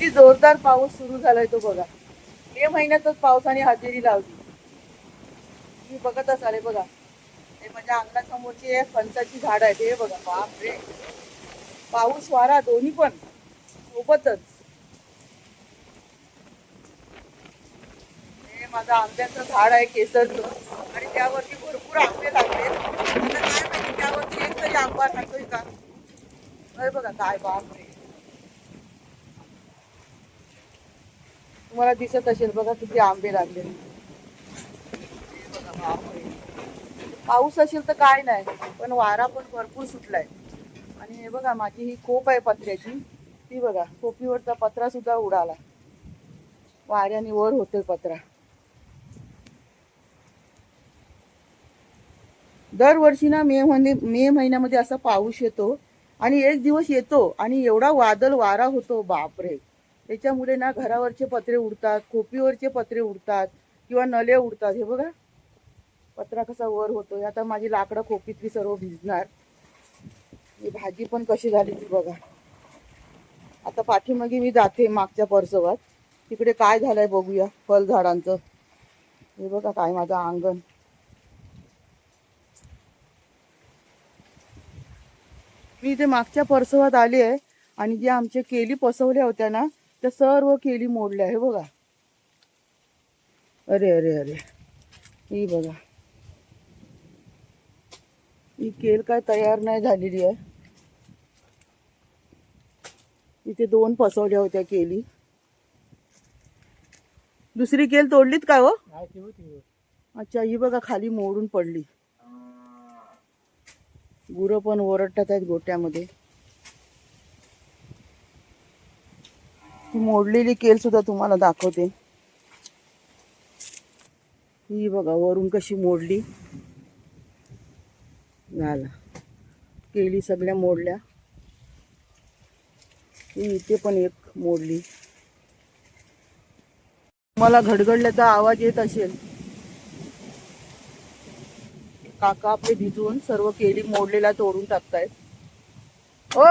किती जोरदार पाऊस सुरू झालाय तो बघा. मे महिन्यातच पावसाने हजेरी लावली. मी बघत असाल बघा, हे माझ्या अंगणासमोरची एक फणसाची झाड आहे. हे बघा, बाप रे, पाऊस वारा दोन्ही पण सोबतच. हे माझं आंब्याचं झाड आहे केसरचं, आणि त्यावरती भरपूर आंबे लागले. आता काय माहिती त्यावरती एक तरी आंबा राहतोय का. हे बघा काय, बाप रे, तुम्हाला दिसत असेल बघा किती आंबे लागले. बघा बापरे. पाऊस असेल तर काय नाही, पण वारा पण भरपूर सुटलाय. आणि हे बघा माझी ही खोप आहे पत्र्याची, ती बघा खोपीवरचा पत्रा सुद्धा उडाला. वाऱ्याने वर होतोय पत्रा. दरवर्षी ना मे महिन्यामध्ये असा पाऊस येतो, आणि एक दिवस येतो आणि एवढा वादळ वारा होतो, बापरे. त्याच्यामुळे ना घरावरचे पत्रे उडतात, खोपीवरचे पत्रे उडतात, किंवा नले उडतात. हे बघा पत्रा कसा वर होतोय. आता माझी लाकडं खोपीतली सर्व भिजणार. ही भाजी पण कशी झाली ती बघा. आता पाठीमागे मी जाते मागच्या परसवात, तिकडे काय झालंय बघूया फळझाडांचं. हे बघा काय माझं अंगण. मी इथे मागच्या परसवात आली आहे, आणि जे आमच्या केली पसवल्या होत्या ना, त्या सर्व केली मोडल्या. हे बघा, अरे अरे अरे, ही बघा, ही केल काय तयार नाही झालेली आहे. इथे 2 पसवल्या होत्या केली. दुसरी केल तोडलीत का हो? अच्छा, ही बघा खाली मोडून पडली. गुरं पण ओरडतात आहेत गोट्यामध्ये. ही मोडलेली केल सुद्धा तुम्हाला दाखवते. ही बघा वरून कशी मोडली. झाला, केली सगळ्या मोडल्या. ही इथे पण एक मोडली. मला घडघडल्याचा आवाज येत असेल. काका आपले भिजून सर्व केली मोडलेला तोडून टाकतायत. ओ,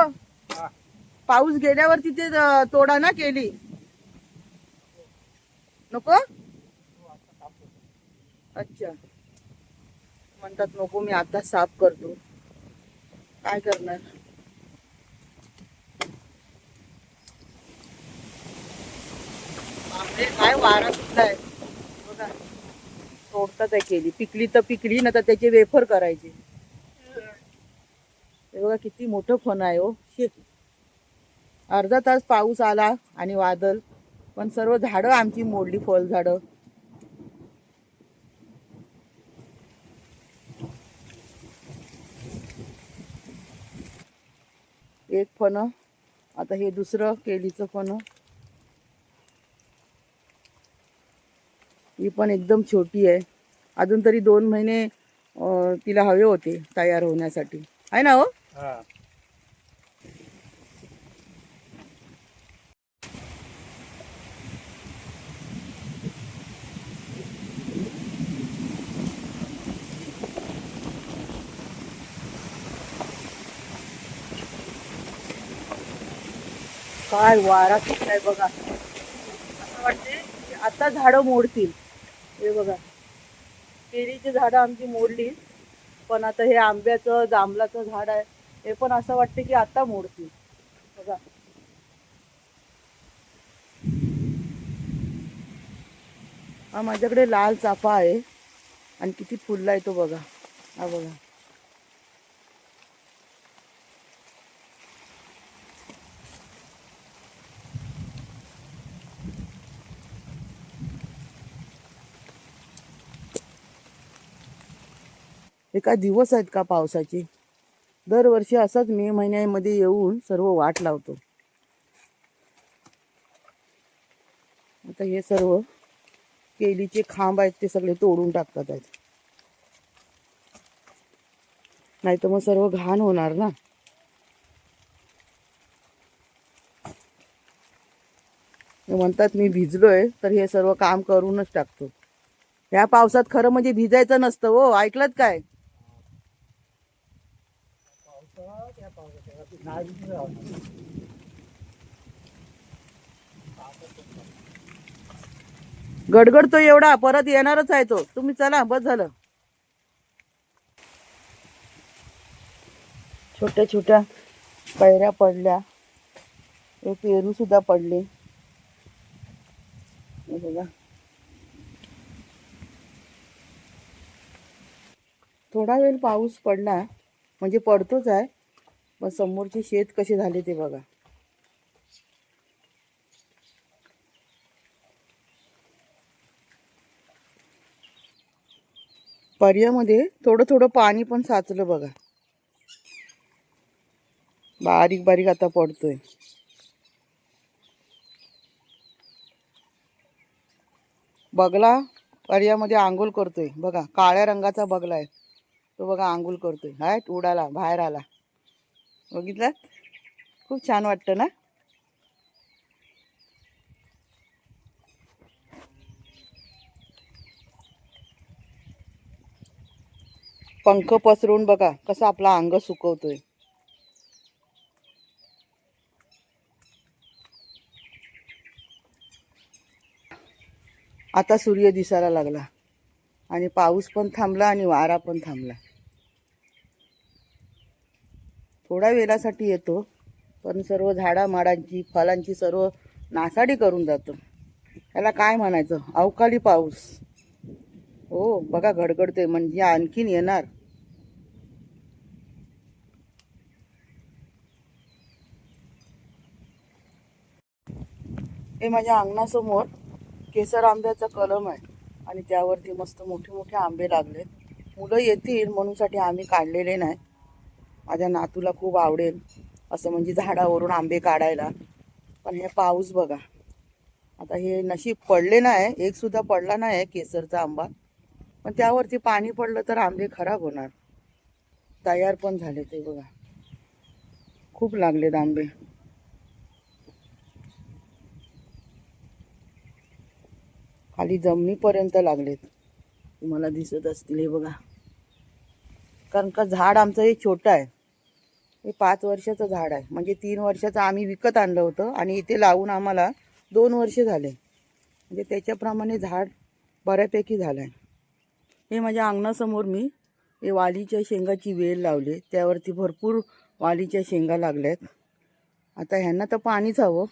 पाऊस गेल्यावर तिथे तोडा ना केली. नको, अच्छा, म्हणतात नको, मी आता साफ करतो. काय करणार. बापरे, काय वारा सुटलाय बघा. तोडतात आहे केली. पिकली तर पिकली, ना तर त्याचे वेफर करायचे. हे बघा किती मोठं फण आहे हो. अर्धा तास पाऊस आला आणि वादळ, पण सर्व झाडं आमची मोडली, फळ झाडं. एक फण, आता हे दुसरं केलीचं फण. ही पण एकदम छोटी आहे. अजून तरी 2 महिने तिला हवे होते तयार होण्यासाठी, आहे ना हो. काय वारा सुटलाय बघा. असं वाटते की आता झाडं मोडतील. हे बघा, केळीची झाडं आमची मोडली, पण आता हे आंब्याचं जांभळाचं झाड आहे, हे पण असं वाटते की आता मोडतील. बघा, हा माझ्याकडे लाल चाफा आहे, आणि किती फुलला आहे तो बघा. हा बघा, हे काय दिवस आहेत का पावसाचे. दरवर्षी असाच मे महिन्यामध्ये येऊन सर्व वाट लावतो. आता हे सर्व केलीचे खांब आहेत ते सगळे तोडून टाकतात आहेत, नाही तर मग सर्व घाण होणार ना. म्हणतात मी भिजलोय तर हे सर्व काम करूनच टाकतो. या पावसात खरं म्हणजे भिजायचं नसतं हो, ऐकलत काय. गडगडतो एवढा, परत येणारच आहे तो. तुम्ही चला, बस झालं. छोट्या छोट्या कैऱ्या पडल्या, एक पेरू सुद्धा पडले. हे बघा, थोडा वेळ पाऊस पडला म्हणजे पडतोच आहे, पण समोरचे शेत कसे झाले ते बघा. पर्यामध्ये थोडं थोडं पाणी पण साचलं बघा, बारीक बारीक आता पडतोय. बगला पर्यामध्ये आंघोळ करतोय बघा, काळ्या रंगाचा बगला आहे तो बघा, आंघोळ करतोय. हाय, उडाला, बाहेर आला. बघितलं, खूप छान वाटतं ना. पंख पसरून बघा कसं आपला अंग सुकवतोय. आता सूर्य दिसायला लागला आणि पाऊस पण थांबला आणि वारा पण थांबला. थोड्या वेळासाठी येतो, पण सर्व झाडामाडांची, फळांची सर्व नासाडी करून जातो. त्याला काय म्हणायचं, अवकाळी पाऊस. हो बघा, गडगडते म्हणजे आणखीन येणार. हे माझ्या अंगणासमोर केसर आंब्याचा कलम आहे आणि त्यावरती मस्त मोठे मोठे आंबे लागले. मुलं येतील म्हणूनसाठी आम्ही काढलेले नाही. माझ्या नातूला खूप आवडेल असं म्हणजे झाडावरून आंबे काढायला. पण हे पाऊस बघा, आता हे नशीब पडले नाही, एक सुद्धा पडला नाही केसरचा आंबा. पण त्यावरती पाणी पडलं तर आंबे खराब होणार. तयार पण झाले ते बघा, खूप लागलेत आंबे. खाली जमिनीपर्यंत लागलेत, तुम्हाला दिसत असतील हे बघा. कारण का झाड आमचं हे छोटं आहे, हे 5 वर्षाचं झाड आहे. म्हणजे 3 वर्षाचं आम्ही विकत आणलं होतं आणि इथे लावून आम्हाला 2 वर्ष झाले. म्हणजे त्याच्याप्रमाणे झाड बऱ्यापैकी झालं आहे. हे माझ्या अंगणासमोर मी हे वालीच्या शेंगाची वेल लावली, त्यावरती भरपूर वालीच्या शेंगा लागल्यात. आता ह्यांना तर पाणीच हवं,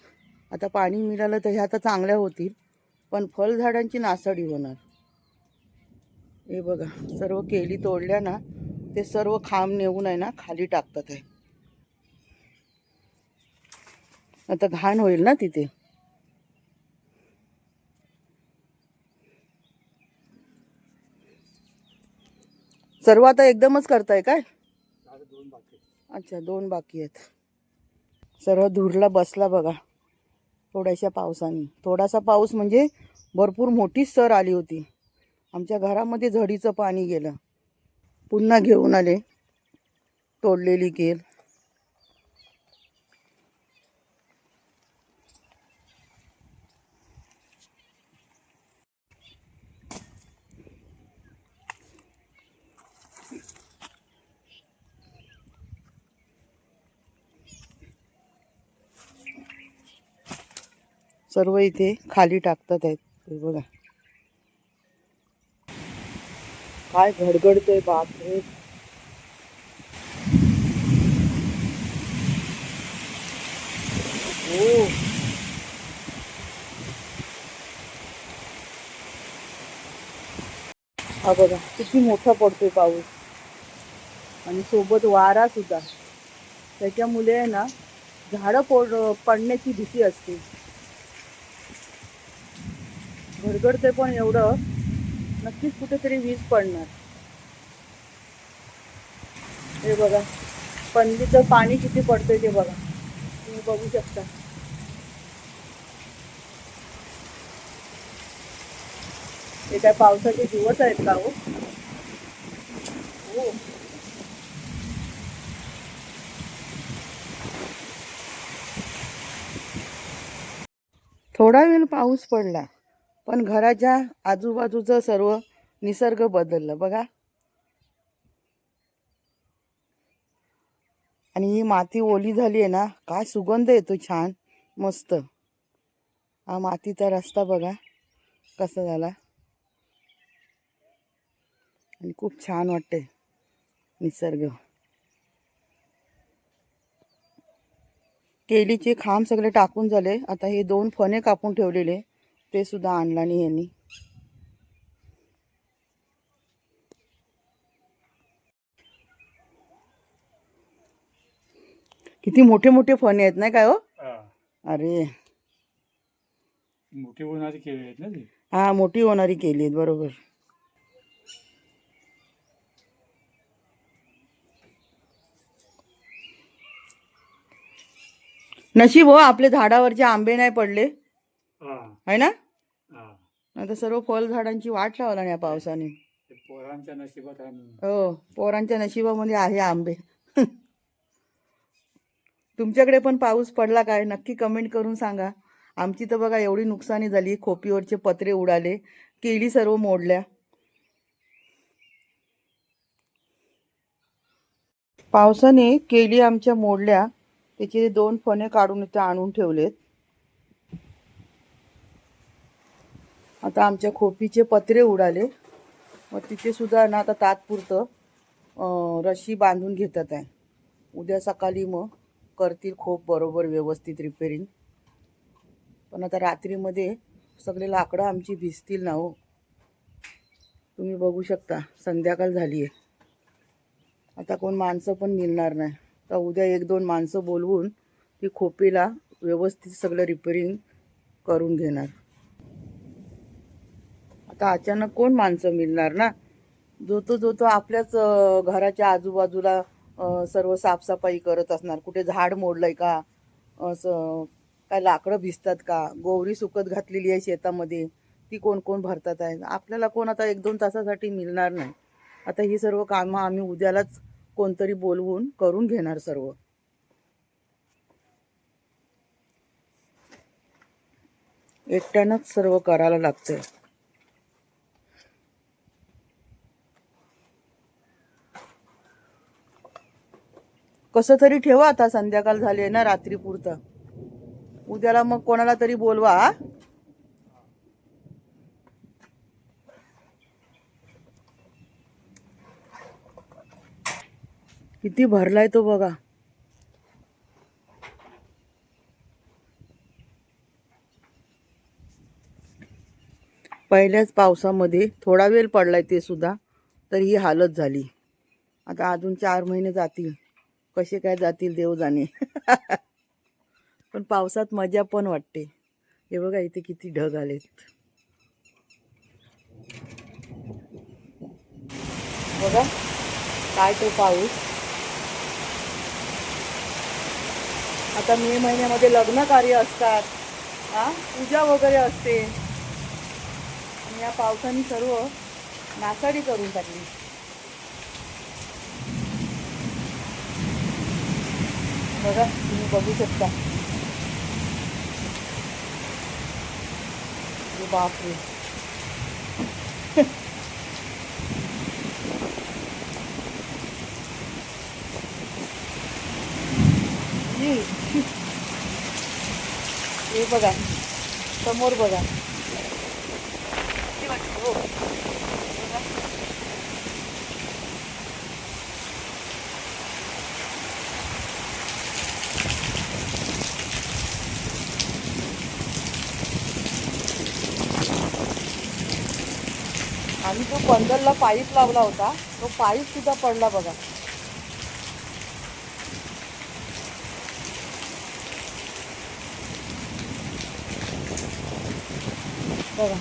आता पाणी मिळालं तर ह्या आता चांगल्या होतील, पण फळझाडांची नासाडी होणार. हे बघा, सर्व केळी तोडल्या ना, ते सर्व खांब नेऊन आहे ना खाली टाकतात आहे. आता घाण होईल ना तिथे. सर्व आता एकदमच करताय काय? अच्छा, 2 बाकी आहेत. सर्व धुरला बसला बघा थोड्याशा पावसाने. थोडासा पाऊस म्हणजे भरपूर मोठी सर आली होती. आमच्या घरामध्ये झडीचं पाणी गेलं. पुन्हा घेऊन आले तोडलेली केळ. सर्व इथे खाली टाकतात आहेत. हे बघा काय घडघडतोय, बापरे. हो, हा बघा किती मोठा पडतोय पाऊस आणि सोबत वारा सुद्धा. त्याच्यामुळे ना झाडं पडण्याची भीती असते. घडघडते पण एवढं, नक्कीच कुठेतरी वीज पडणार. हे बघा पणलीचं पाणी किती पडतंय ते बघा, तुम्ही बघू शकता. हे काय पावसाचे दिवस आहेत का हो? हो. थोडा वेळ पाऊस पडला, पण घराच्या आजूबाजूचं सर्व निसर्ग बदललं बघा. आणि ही माती ओली झाली आहे ना, काय सुगंध येतो छान मस्त. हा मातीचा रस्ता बघा कसा झाला आणि खूप छान वाटते निसर्ग. केळीचे खांब सगळे टाकून झाले. आता हे 2 फणे कापून ठेवलेले ते सुद्धा आणला नाही यांनी. किती मोठे मोठे फणे आहेत नाही काय हो? अरे मोठी होणारी केळी आहेत ना ती. हा मोठी होणारी केली आहेत बरोबर. नशीब हो आपले झाडावरचे आंबे नाही पडले आहे ना. आता सर्व फळ झाडांची वाट लावला या पावसाने. पोरांच्या नशिबात आहे. हो पोरांच्या नशिबामध्ये आहे आंबे. तुमच्याकडे पण पाऊस पडला काय नक्की कमेंट करून सांगा. आमची तर बघा एवढी नुकसानी झाली. खोपीवरचे पत्रे उडाले, केळी सर्व मोडल्या. पावसाने केळी आमच्या मोडल्या. त्याचे 2 फणे काढून इथे आणून ठेवलेत. आता आमच्या खोपीचे पत्रे उडाले. मग तिथे सुद्धा ना आता तात्पुरतं रशी बांधून घेतात आहे. उद्या सकाळी मग करतील खोप बरोबर व्यवस्थित रिपेरिंग. पण आता रात्रीमध्ये सगळे लाकडं आमची भिजतील ना हो. तुम्ही बघू शकता संध्याकाळ झाली आहे. आता कोण माणसं पण मिळणार नाही. तर उद्या 1-2 माणसं बोलवून ती खोपीला व्यवस्थित सगळं रिपेरिंग करून घेणार. आता अचानक कोण माणसं मिळणार ना. जो तो आपल्याच घराच्या आजूबाजूला सर्व साफसफाई करत असणार. कुठे झाड मोडलंय का, असं काय लाकडं भिजतात का, गोवरी सुकत घातलेली आहे शेतामध्ये ती कोण कोण भरतात आहे. आपल्याला कोण आता 1-2 तासासाठी मिळणार नाही. आता ही सर्व कामं आम्ही उद्यालाच कोणतरी बोलवून करून घेणार सर्व. एकट्यानंच सर्व करायला लागतंय. कसं तरी ठेवा आता संध्याकाळ झाली ना रात्री पुरतं. उद्याला मग कोणाला तरी बोलवा. किती भरलाय तो बघा. पहिल्याच पावसामध्ये थोडा वेळ पडलाय ते सुद्धा तर ही हालत झाली. आता अजून 4 महिने जातील. कसे काय जातील देव जाणे. पण पावसात मजा पण वाटते. हे बघा इथे किती ढग आलेत. बघा काय तो पाऊस. आता मे महिन्यामध्ये लग्न कार्य असतात, पूजा वगैरे असते. आणि या पावसाने सर्व नासाडी करून टाकली. बघा तुम्ही बघू शकता. बापरे. हे बघा समोर बघा. आणि जो बंदरला पाईप लावला होता तो पाईप सुद्धा पडला बघा. बघा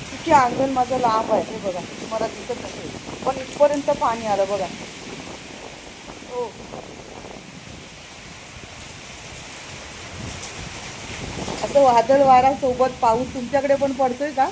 किती अंगण माझं लांब आहे. हे बघा तुम्हाला दिसत नसेल पण इथपर्यंत पाणी आलं बघा. हो असं वादळ वारा सोबत पाऊस तुमच्याकडे पण पडतोय का?